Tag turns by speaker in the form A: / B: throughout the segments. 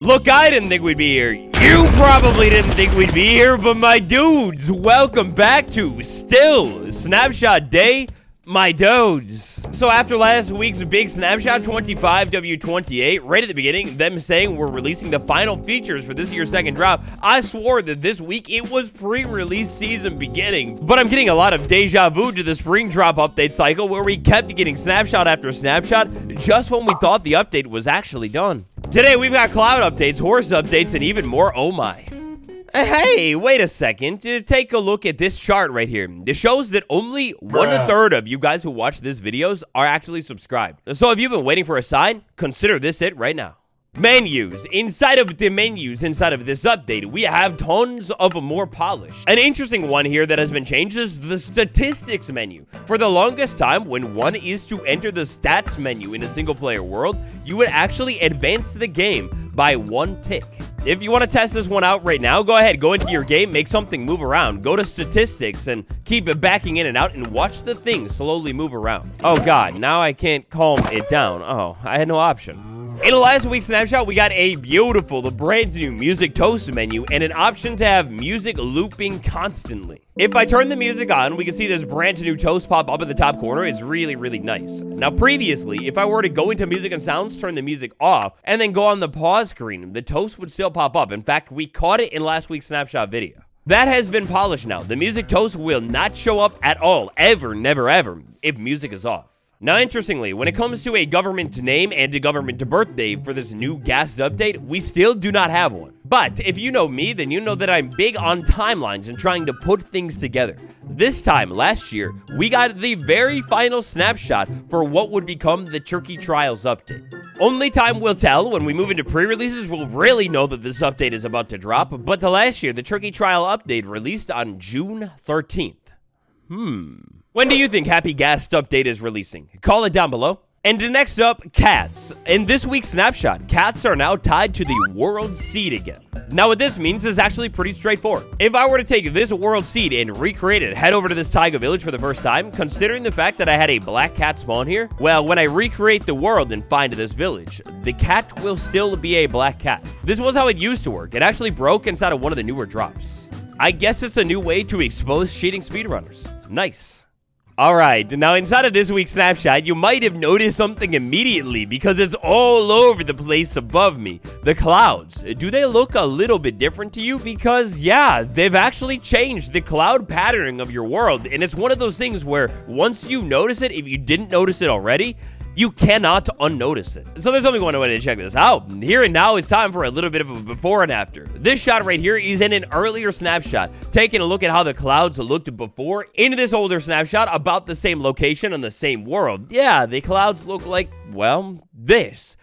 A: Look, I didn't think we'd be here. You probably didn't think we'd be here, but my dudes, welcome back to Still Snapshot Day, my dudes. So after last week's big snapshot 25W28, right at the beginning, them saying we're releasing the final features for this year's second drop, I swore that this week it was pre-release season beginning. But I'm getting a lot of deja vu to the spring drop update cycle where we kept getting snapshot after snapshot just when we thought the update was actually done. Today, we've got cloud updates, horse updates, and even more. Oh my. Hey, wait a second. Take a look at this chart right here. This shows that only 1/3 of you guys who watch these videos are actually subscribed. So if you've been waiting for a sign, consider this it right now. Menus. Inside of the menus, inside of this update, we have tons of more polish. An interesting one here that has been changed is the statistics menu. For the longest time, when one is to enter the stats menu in a single player world, you would actually advance the game by 1 tick. If you want to test this one out right now, go ahead, go into your game, make something move around, go to statistics and keep it backing in and out and watch the thing slowly move around. Oh God, now I can't calm it down. Oh, I had no option. In the last week's snapshot, we got a beautiful, brand new music toast menu and an option to have music looping constantly. If I turn the music on, we can see this brand new toast pop up in the top corner. It's really, really nice. Now, previously, if I were to go into music and sounds, turn the music off, and then go on the pause screen, the toast would still pop up. In fact, we caught it in last week's snapshot video. That has been polished now. The music toast will not show up at all, ever, never, ever, if music is off. Now, interestingly, when it comes to a government name and a government birthday for this new gassed update, we still do not have one. But if you know me, then you know that I'm big on timelines and trying to put things together. This time, last year, we got the very final snapshot for what would become the Turkey Trials update. Only time will tell. When we move into pre-releases, we'll really know that this update is about to drop. But the last year, the Turkey Trial update released on June 13th. When do you think Happy Gassed Update is releasing? Call it down below. And next up, cats. In this week's snapshot, cats are now tied to the world seed again. Now what this means is actually pretty straightforward. If I were to take this world seed and recreate it, head over to this taiga village for the first time, considering the fact that I had a black cat spawn here, well, when I recreate the world and find this village, the cat will still be a black cat. This was how it used to work. It actually broke inside of one of the newer drops. I guess it's a new way to expose cheating speedrunners. Nice. Alright, now inside of this week's snapshot, you might have noticed something immediately because it's all over the place above me. The clouds. Do they look a little bit different to you? Because, yeah, they've actually changed the cloud patterning of your world, and it's one of those things where once you notice it, if you didn't notice it already, you cannot unnotice it. So there's only one way to check this out. Here and now, it's time for a little bit of a before and after. This shot right here is in an earlier snapshot, taking a look at how the clouds looked before in this older snapshot about the same location on the same world. Yeah, the clouds look like, well, this.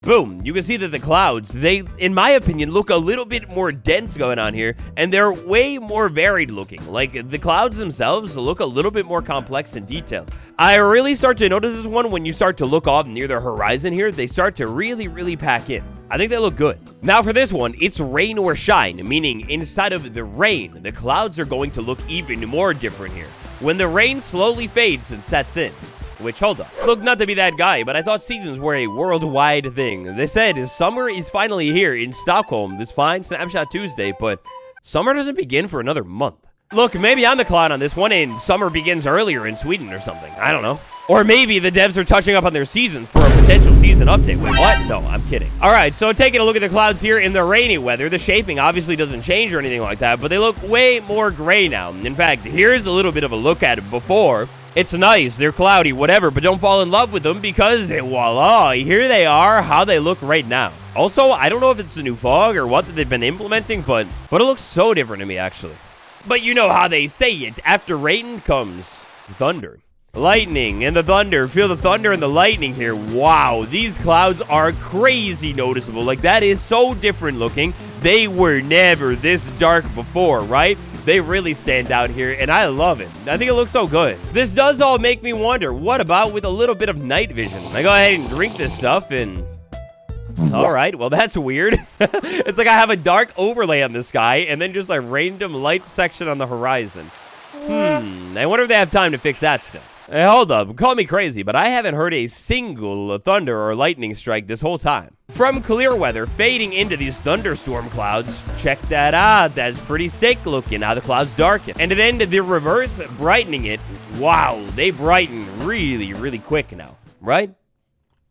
A: Boom, you can see that the clouds, they, in my opinion, look a little bit more dense going on here, and they're way more varied looking. Like, the clouds themselves look a little bit more complex and detailed. I really start to notice this one when you start to look off near the horizon here. They start to really, really pack in. I think they look good. Now for this one, it's rain or shine, meaning inside of the rain, the clouds are going to look even more different here. When the rain slowly fades and sets in. Which, hold up. Look, not to be that guy, but I thought seasons were a worldwide thing. They said summer is finally here in Stockholm this fine Snapshot Tuesday, but summer doesn't begin for another month. Look, maybe I'm the clown on this one and summer begins earlier in Sweden or something. I don't know. Or maybe the devs are touching up on their seasons for a potential season update. Wait, what? No, I'm kidding. All right, so taking a look at the clouds here in the rainy weather, the shaping obviously doesn't change or anything like that, but they look way more gray now. In fact, here's a little bit of a look at it before. It's nice, they're cloudy, whatever, but don't fall in love with them because, voila, here they are, how they look right now. Also, I don't know if it's the new fog or what that they've been implementing, but it looks so different to me, actually. But you know how they say it, after rain comes thunder. Lightning and the thunder, feel the thunder and the lightning here. Wow, these clouds are crazy noticeable, like that is so different looking. They were never this dark before, right? They really stand out here, and I love it. I think it looks so good. This does all make me wonder, what about with a little bit of night vision? I go ahead and drink this stuff, and... all right, well, that's weird. It's like I have a dark overlay on the sky, and then just a random light section on the horizon. I wonder if they have time to fix that stuff. Hey, hold up, call me crazy, but I haven't heard a single thunder or lightning strike this whole time. From clear weather fading into these thunderstorm clouds. Check that out. That's pretty sick looking how the clouds darken. And then the reverse, brightening it. Wow, they brighten really, really quick now, right?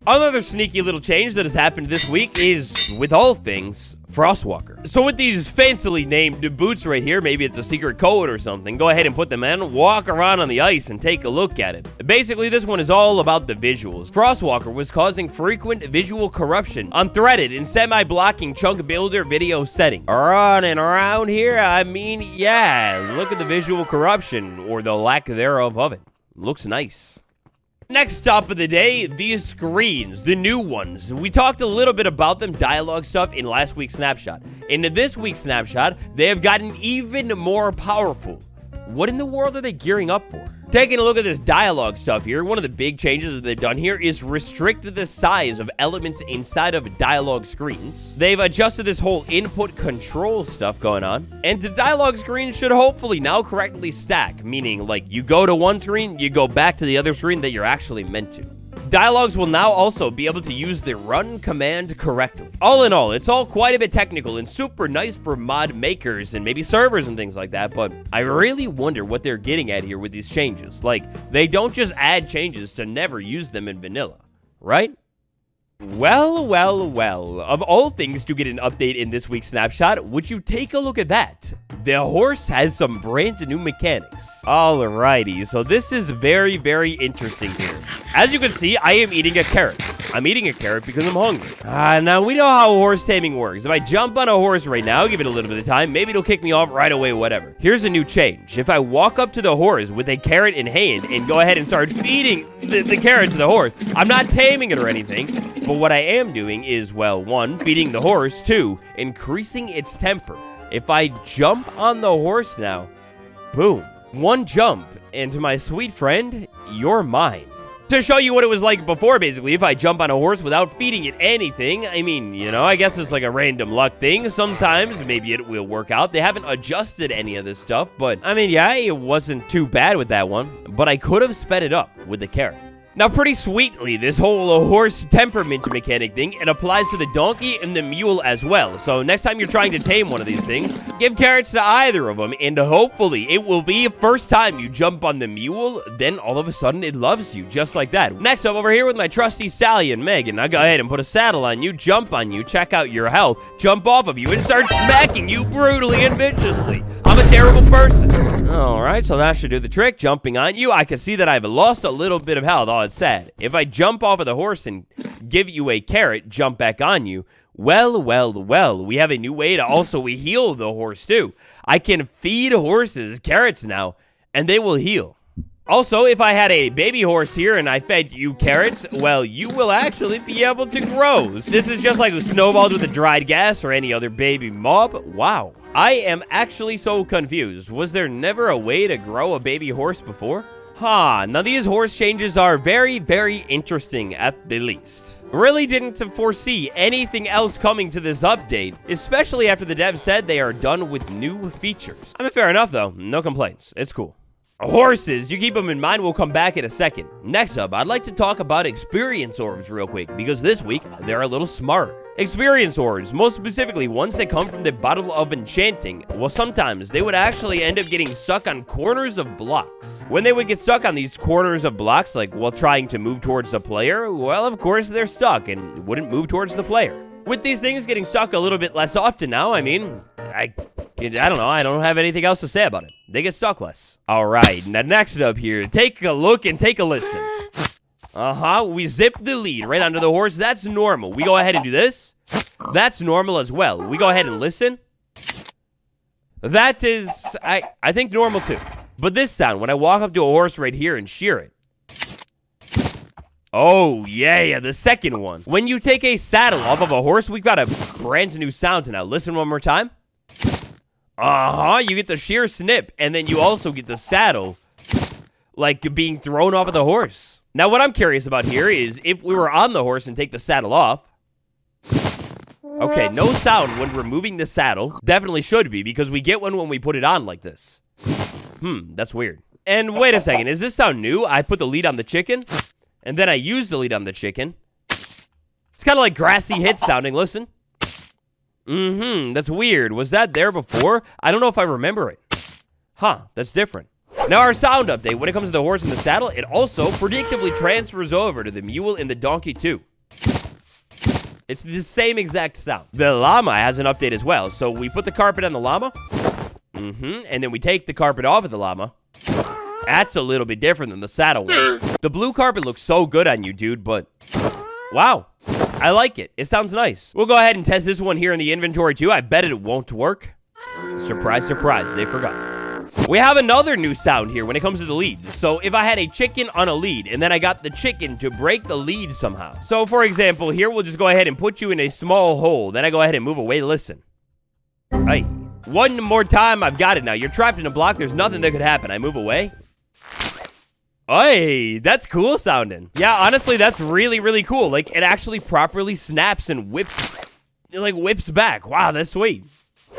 A: Another sneaky little change that has happened this week is, with all things, Frostwalker. So with these fancily named boots right here, maybe it's a secret code or something, go ahead and put them in, walk around on the ice and take a look at it. Basically, this one is all about the visuals. Frostwalker was causing frequent visual corruption, unthreaded and semi-blocking chunk builder video setting. Running around here, I mean, yeah, look at the visual corruption, or the lack thereof of it. Looks nice. Next stop of the day, these screens, the new ones. We talked a little bit about them, dialogue stuff, in last week's snapshot. In this week's snapshot, they have gotten even more powerful. What in the world are they gearing up for? Taking a look at this dialogue stuff here, one of the big changes that they've done here is restrict the size of elements inside of dialogue screens. They've adjusted this whole input control stuff going on, and the dialogue screen should hopefully now correctly stack, meaning like you go to one screen, you go back to the other screen that you're actually meant to. Dialogues will now also be able to use the run command correctly. All in all, it's all quite a bit technical and super nice for mod makers and maybe servers and things like that, but I really wonder what they're getting at here with these changes. Like, they don't just add changes to never use them in vanilla, right? Well, well, well, of all things to get an update in this week's snapshot, would you take a look at that? The horse has some brand new mechanics. Alrighty, so this is very, very interesting here. As you can see, I am eating a carrot. I'm eating a carrot because I'm hungry. Now we know how horse taming works. If I jump on a horse right now, give it a little bit of time, maybe it'll kick me off right away, whatever. Here's a new change. If I walk up to the horse with a carrot in hand and go ahead and start feeding the carrot to the horse, I'm not taming it or anything, but what I am doing is, well, 1, feeding the horse, 2, increasing its temper. If I jump on the horse now, boom, 1 jump, and my sweet friend, you're mine. To show you what it was like before, basically, if I jump on a horse without feeding it anything, I mean, you know, I guess it's like a random luck thing. Sometimes, maybe it will work out. They haven't adjusted any of this stuff, but, I mean, yeah, it wasn't too bad with that one, but I could have sped it up with the carrot. Now, pretty sweetly, this whole horse temperament mechanic thing, it applies to the donkey and the mule as well. So next time you're trying to tame one of these things, give carrots to either of them, and hopefully it will be first time you jump on the mule, then all of a sudden it loves you, just like that. Next up, over here with my trusty Sally and Megan, I'll go ahead and put a saddle on you, jump on you, check out your health, jump off of you, and start smacking you brutally and viciously. I'm a terrible person. Alright, so that should do the trick. Jumping on you. I can see that I've lost a little bit of health. Oh, it's sad. If I jump off of the horse and give you a carrot, jump back on you, well, well, well, we have a new way to also heal the horse too. I can feed horses carrots now, and they will heal. Also, if I had a baby horse here and I fed you carrots, well, you will actually be able to grow. This is just like snowballs with the dried gas or any other baby mob. Wow. I am actually so confused. Was there never a way to grow a baby horse before? Now these horse changes are very, very interesting at the least. Really didn't foresee anything else coming to this update, especially after the devs said they are done with new features. I mean, fair enough though. No complaints. It's cool. Horses, you keep them in mind, we'll come back in a second. Next up, I'd like to talk about experience orbs real quick, because this week, they're a little smarter. Experience orbs, most specifically ones that come from the bottle of enchanting, well, sometimes they would actually end up getting stuck on corners of blocks. When they would get stuck on these corners of blocks, like while trying to move towards the player, well, of course, they're stuck and wouldn't move towards the player. With these things getting stuck a little bit less often now, I mean, I don't know, I don't have anything else to say about it. They get stuck less. All right, now next up here, take a look and take a listen. We zip the lead right onto the horse. That's normal. We go ahead and do this. That's normal as well. We go ahead and listen. That is, I think, normal too. But this sound, when I walk up to a horse right here and shear it. Oh, yeah, the second one. When you take a saddle off of a horse, we've got a brand new sound now. Listen one more time. You get the sheer snip, and then you also get the saddle, like being thrown off of the horse. Now, what I'm curious about here is if we were on the horse and take the saddle off. Okay, no sound when removing the saddle. Definitely should be, because we get one when we put it on like this. That's weird. And wait a second, does this sound new? I put the lead on the chicken, and then I use the lead on the chicken. It's kind of like grassy hit sounding. Listen. That's weird. Was that there before? I don't know if I remember it. Huh, that's different. Now our sound update, when it comes to the horse and the saddle, it also predictably transfers over to the mule and the donkey too. It's the same exact sound. The llama has an update as well. So we put the carpet on the llama. And then we take the carpet off of the llama. That's a little bit different than the saddle one. The blue carpet looks so good on you, dude, but wow. I like it. It sounds nice. We'll go ahead and test this one here in the inventory too. I bet it won't work. Surprise, surprise. They forgot. We have another new sound here when it comes to the lead. So if I had a chicken on a lead and then I got the chicken to break the lead somehow. So for example, here we'll just go ahead and put you in a small hole. Then I go ahead and move away. Listen. Hey, one more time. I've got it now. You're trapped in a block. There's nothing that could happen. I move away. Hey, that's cool sounding. Yeah, honestly, that's really, really cool. Like, it actually properly snaps and whips back. Wow, that's sweet.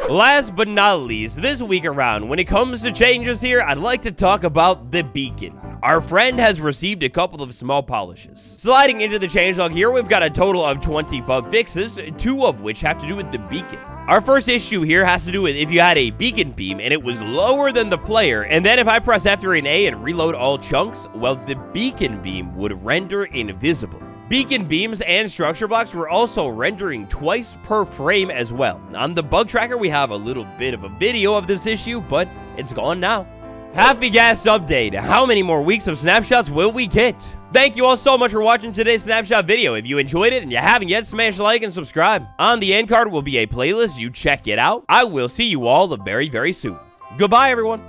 A: Last but not least, this week around, when it comes to changes here, I'd like to talk about the beacon. Our friend has received a couple of small polishes. Sliding into the changelog here, we've got a total of 20 bug fixes, 2 of which have to do with the beacon. Our first issue here has to do with if you had a beacon beam and it was lower than the player, and then if I press F3 and A and reload all chunks, well, the beacon beam would render invisible. Beacon beams and structure blocks were also rendering twice per frame as well. On the bug tracker, we have a little bit of a video of this issue, but it's gone now. Happy gas update. How many more weeks of snapshots will we get? Thank you all so much for watching today's snapshot video. If you enjoyed it and you haven't yet, smash like and subscribe. On the end card will be a playlist. You check it out. I will see you all very, very soon. Goodbye, everyone.